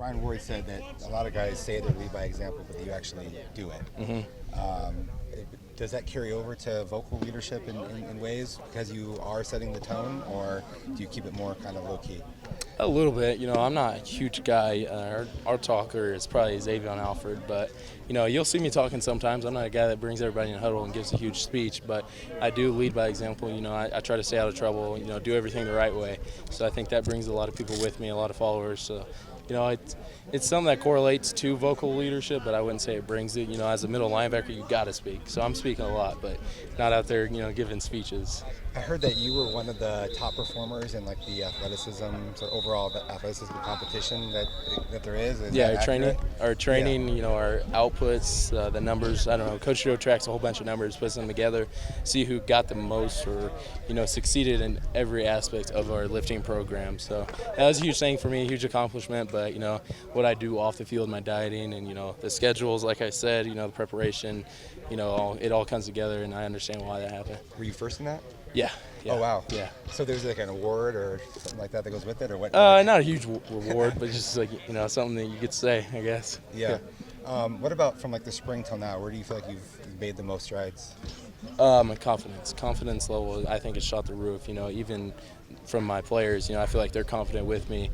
Brian Ward said that a lot of guys say they lead by example, but you actually do it. Does that carry over to vocal leadership in ways because you are setting the tone, or do you keep it more kind of low-key? A little bit. I'm not a huge guy. Our talker is probably Xavier Alfred, but you'll see me talking sometimes. I'm not a guy that brings everybody in a huddle and gives a huge speech, but I do lead by example. I try to stay out of trouble. Do everything the right way. So I think that brings a lot of people with me, a lot of followers. So it's something that correlates to vocal leadership, but I wouldn't say it brings it. As a middle linebacker, you got to speak. So I'm speaking a lot, but not out there, giving speeches. I heard that you were one of the top performers in like the athleticism, sort of overall the athleticism competition that there is. Yeah, our training, our outputs, the numbers. I don't know. Coach Joe tracks a whole bunch of numbers, puts them together, see who got the most or succeeded in every aspect of our lifting program. So that was a huge thing for me, a huge accomplishment. But what I do off the field, my dieting, and the schedules, like I said, the preparation, it all comes together, and I understand why that happened. Were you first in that? Yeah. Oh, wow. Yeah. So there's like an award or something like that goes with it, or what? Not a huge reward, but just like, something that you could say, I guess. Yeah. What about from like the spring till now? Where do you feel like you've made the most strides? My confidence level, I think, is shot the roof. Even from my players, I feel like they're confident with me,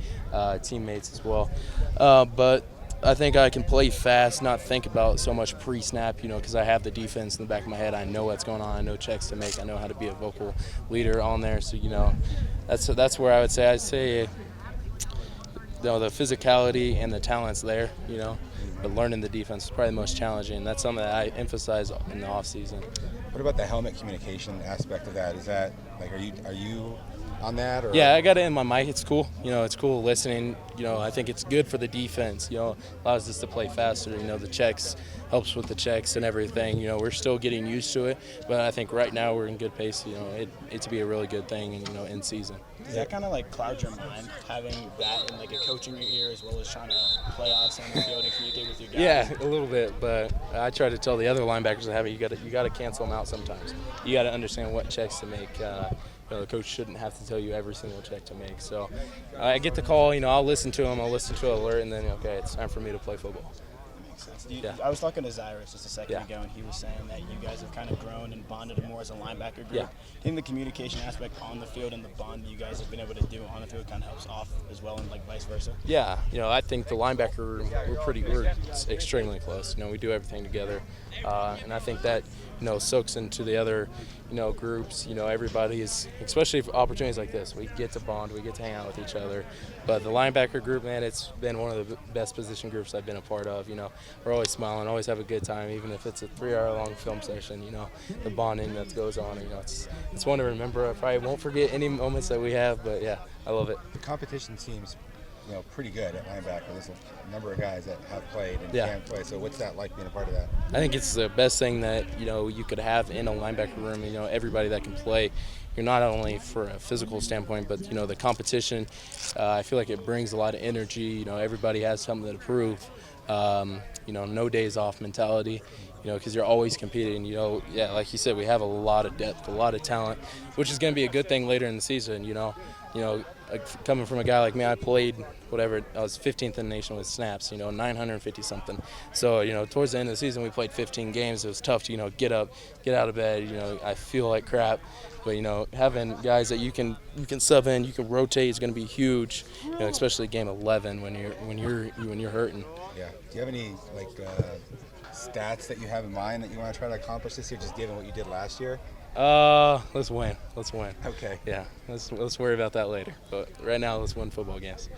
teammates as well. But I think I can play fast, not think about so much pre-snap, because I have the defense in the back of my head. I know what's going on. I know checks to make. I know how to be a vocal leader on there. So, that's where I'd say the physicality and the talent's there, but learning the defense is probably the most challenging. That's something that I emphasize in the off season. What about the helmet communication aspect of that? Is that like, are you on that? Or? Yeah, I got it in my mic. It's cool. It's cool listening. I think it's good for the defense. Allows us to play faster. The checks helps with the checks and everything. We're still getting used to it, but I think right now we're in good pace. It to be a really good thing, in season. Does that kind of like cloud your mind, having that and like a coach in your ear as well as trying to play on the field and communicate with your guys? Yeah, a little bit, but I try to tell the other linebackers that have it. You got to cancel them out sometimes. You got to understand what checks to make. The coach shouldn't have to tell you every single check to make. So I get the call, I'll listen to him, I'll listen to an alert, and then, okay, it's time for me to play football. Makes sense. I was talking to Zyrus just a second ago, and he was saying that you guys have kind of grown and bonded more as a linebacker group. Yeah. I think the communication aspect on the field and the bond you guys have been able to do on the field kind of helps off as well, and like vice versa. Yeah, I think the linebacker room, we're extremely close. We do everything together, and I think that soaks into the other groups. Everybody is, especially for opportunities like this, we get to bond, we get to hang out with each other. But the linebacker group, man, it's been one of the best position groups I've been a part of. We're always smiling, always have a good time, even if it's a 3-hour-long film session. The bonding that goes on. It's one to remember. I probably won't forget any moments that we have, but yeah, I love it. The competition seems pretty good at linebacker. There's a number of guys that have played and Yeah. can play. So what's that like being a part of that? I think it's the best thing that you could have in a linebacker room. Everybody that can play. You're not only for a physical standpoint, but the competition. I feel like it brings a lot of energy. Everybody has something to prove. No days off mentality. Because you're always competing. Yeah, like you said, we have a lot of depth, a lot of talent, which is going to be a good thing later in the season. Coming from a guy like me, I played I was 15th in the nation with snaps, 950 something. So, towards the end of the season, we played 15 games. It was tough to, get up, get out of bed. I feel like crap. But, having guys that you can sub in, you can rotate is going to be huge, especially game 11 when you're hurting. Yeah. Do you have any stats that you have in mind that you want to try to accomplish this year, just given what you did last year? Let's win. Okay. Yeah, let's worry about that later. But right now, let's win football games.